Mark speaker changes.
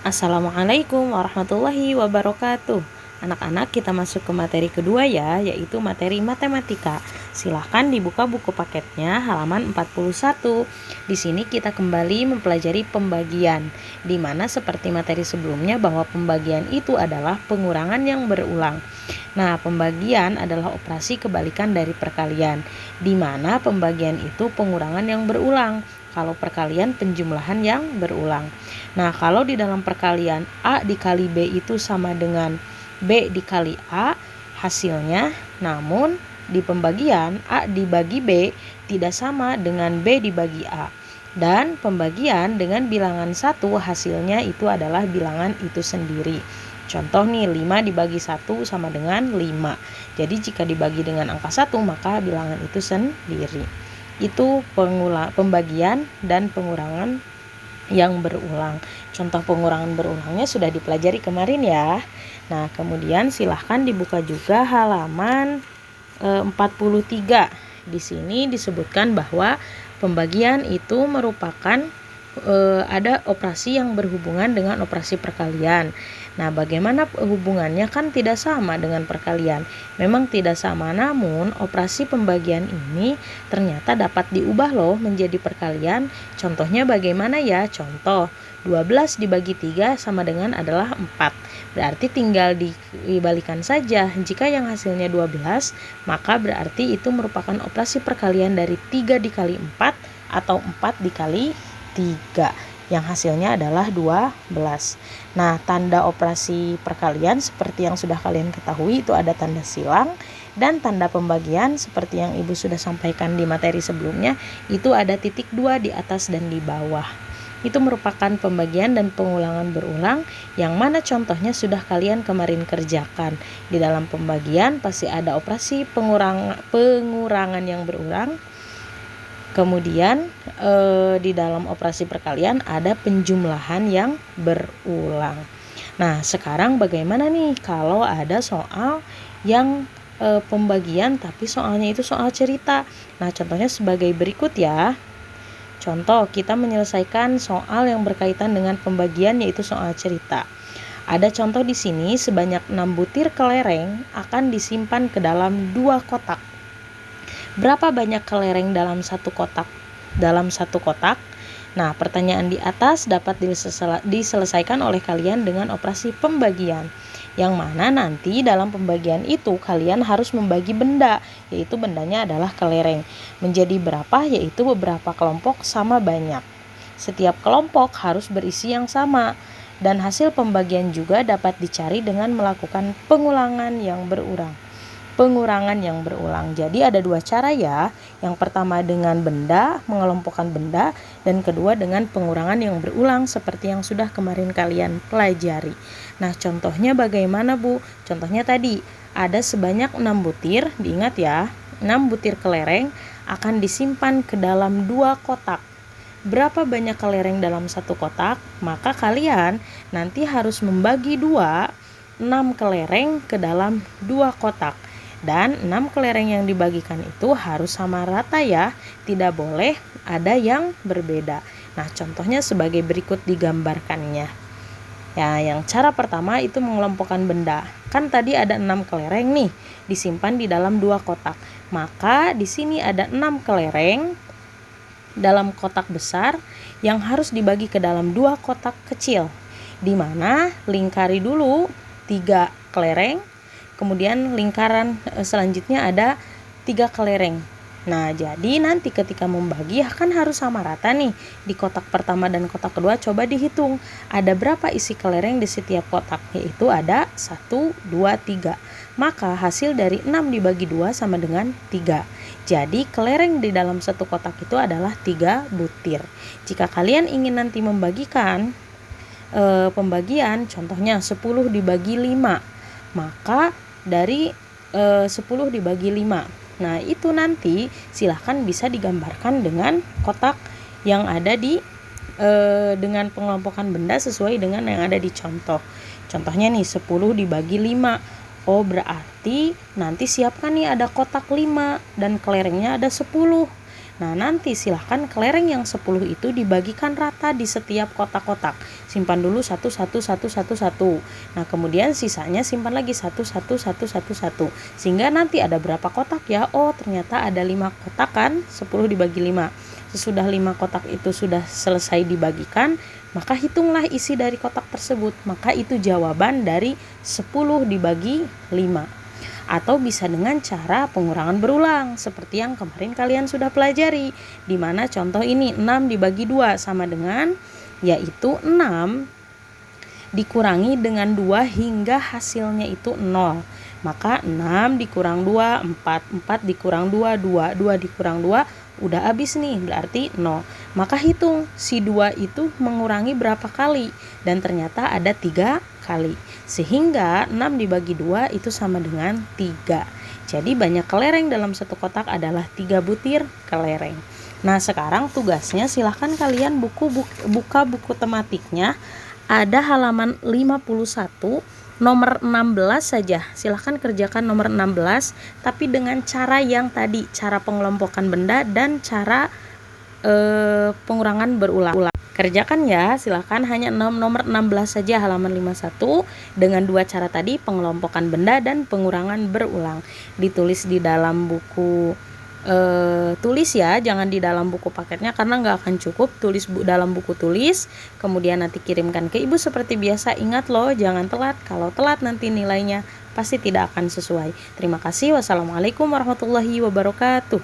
Speaker 1: Assalamualaikum warahmatullahi wabarakatuh. Anak-anak, kita masuk ke materi kedua ya, yaitu materi matematika. Silahkan dibuka buku paketnya halaman 41. Di sini kita kembali mempelajari pembagian, di mana seperti materi sebelumnya bahwa pembagian itu adalah pengurangan yang berulang. Nah, pembagian adalah operasi kebalikan dari perkalian, di mana pembagian itu pengurangan yang berulang. Kalau perkalian penjumlahan yang berulang. Nah, kalau di dalam perkalian A dikali B itu sama dengan B dikali A hasilnya, namun di pembagian A dibagi B tidak sama dengan B dibagi A. Dan pembagian dengan bilangan 1 hasilnya itu adalah bilangan itu sendiri. Contoh nih, 5 dibagi 1 sama dengan 5. Jadi jika dibagi dengan angka 1 maka bilangan itu sendiri. Itu pembagian dan pengurangan yang berulang. Contoh pengurangan berulangnya sudah dipelajari kemarin ya. Nah, kemudian silahkan dibuka juga halaman 43. Di sini disebutkan bahwa pembagian itu merupakan ada operasi yang berhubungan dengan operasi perkalian. Nah, bagaimana hubungannya? Kan tidak sama dengan perkalian. Memang tidak sama, namun operasi pembagian ini ternyata dapat diubah loh menjadi perkalian. Contohnya bagaimana ya? Contoh, 12 dibagi 3 sama dengan adalah 4. Berarti tinggal dibalikan saja. Jika yang hasilnya 12, maka berarti itu merupakan operasi perkalian dari 3 dikali 4 atau 4 dikali 3 yang hasilnya adalah 12. Nah, tanda operasi perkalian seperti yang sudah kalian ketahui itu ada tanda silang, dan tanda pembagian seperti yang Ibu sudah sampaikan di materi sebelumnya itu ada titik 2 di atas dan di bawah. Itu merupakan pembagian dan pengulangan berulang, yang mana contohnya sudah kalian kemarin kerjakan. Di dalam pembagian pasti ada operasi pengurangan yang berulang. Kemudian di dalam operasi perkalian ada penjumlahan yang berulang. Nah, sekarang bagaimana nih kalau ada soal yang pembagian tapi soalnya itu soal cerita. Nah, contohnya sebagai berikut ya. Contoh, kita menyelesaikan soal yang berkaitan dengan pembagian yaitu soal cerita. Ada contoh di sini, sebanyak 6 butir kelereng akan disimpan ke dalam 2 kotak. Berapa banyak kelereng dalam satu kotak? Nah, pertanyaan di atas dapat diselesaikan oleh kalian dengan operasi pembagian, yang mana nanti dalam pembagian itu kalian harus membagi benda, yaitu bendanya adalah kelereng, menjadi berapa, yaitu beberapa kelompok sama banyak. Setiap kelompok harus berisi yang sama, dan hasil pembagian juga dapat dicari dengan melakukan pengurangan yang berulang. Jadi ada 2 cara ya. Yang pertama dengan benda, mengelompokkan benda, dan kedua dengan pengurangan yang berulang seperti yang sudah kemarin kalian pelajari. Nah, contohnya bagaimana, Bu? Contohnya tadi ada sebanyak 6 butir, diingat ya, 6 butir kelereng akan disimpan ke dalam 2 kotak. Berapa banyak kelereng dalam satu kotak? Maka kalian nanti harus membagi 6 kelereng ke dalam 2 kotak. Dan 6 kelereng yang dibagikan itu harus sama rata ya, tidak boleh ada yang berbeda. Nah, contohnya sebagai berikut digambarkannya. Ya, yang cara pertama itu mengelompokkan benda. Kan tadi ada 6 kelereng nih, disimpan di dalam 2 kotak. Maka di sini ada 6 kelereng dalam kotak besar yang harus dibagi ke dalam 2 kotak kecil. Di mana lingkari dulu 3 kelereng. Kemudian lingkaran selanjutnya ada 3 kelereng. Nah, jadi nanti ketika membagi kan harus sama rata nih. Di kotak pertama dan kotak kedua coba dihitung. Ada berapa isi kelereng di setiap kotak? Yaitu ada 1, 2, 3. Maka hasil dari 6 dibagi 2 sama dengan 3. Jadi kelereng di dalam satu kotak itu adalah 3 butir. Jika kalian ingin nanti membagikan pembagian, contohnya 10 dibagi 5. Maka dari 10 dibagi 5. Nah, itu nanti silahkan bisa digambarkan dengan kotak yang ada di dengan pengelompokan benda sesuai dengan yang ada di contoh. Contohnya nih 10 dibagi 5. Oh, berarti nanti siapkan nih ada kotak 5 dan kelerengnya ada 10. Nah, nanti silahkan kelereng yang 10 itu dibagikan rata di setiap kotak-kotak. Simpan dulu 1, 1, 1, 1, 1. Nah, kemudian sisanya simpan lagi 1, 1, 1, 1, 1. Sehingga nanti ada berapa kotak ya? Oh, ternyata ada 5 kotak kan? 10 dibagi 5. Sesudah 5 kotak itu sudah selesai dibagikan, maka hitunglah isi dari kotak tersebut. Maka itu jawaban dari 10 dibagi 5. Atau bisa dengan cara pengurangan berulang seperti yang kemarin kalian sudah pelajari, di mana contoh ini 6 dibagi 2 sama dengan, yaitu 6 dikurangi dengan 2 hingga hasilnya itu 0. Maka 6 dikurang 2, 4, 4 dikurang 2, 2, 2 dikurang 2, udah habis nih, berarti 0. Maka hitung si 2 itu mengurangi berapa kali, dan ternyata ada 3 kali. Sehingga 6 dibagi 2 itu sama dengan 3. Jadi banyak kelereng dalam satu kotak adalah 3 butir kelereng. Nah, sekarang tugasnya silahkan kalian buka buku tematiknya. Ada halaman 51 nomor 16 saja. Silahkan kerjakan nomor 16 tapi dengan cara yang tadi, cara pengelompokan benda dan cara pengurangan berulang. Kerjakan ya, silahkan hanya nomor 16 saja halaman 51 dengan 2 cara tadi, pengelompokan benda dan pengurangan berulang. Ditulis di dalam buku tulis ya, jangan di dalam buku paketnya karena nggak akan cukup. Tulis dalam buku tulis, kemudian nanti kirimkan ke ibu seperti biasa. Ingat loh, jangan telat. Kalau telat nanti nilainya pasti tidak akan sesuai. Terima kasih. Wassalamualaikum warahmatullahi wabarakatuh.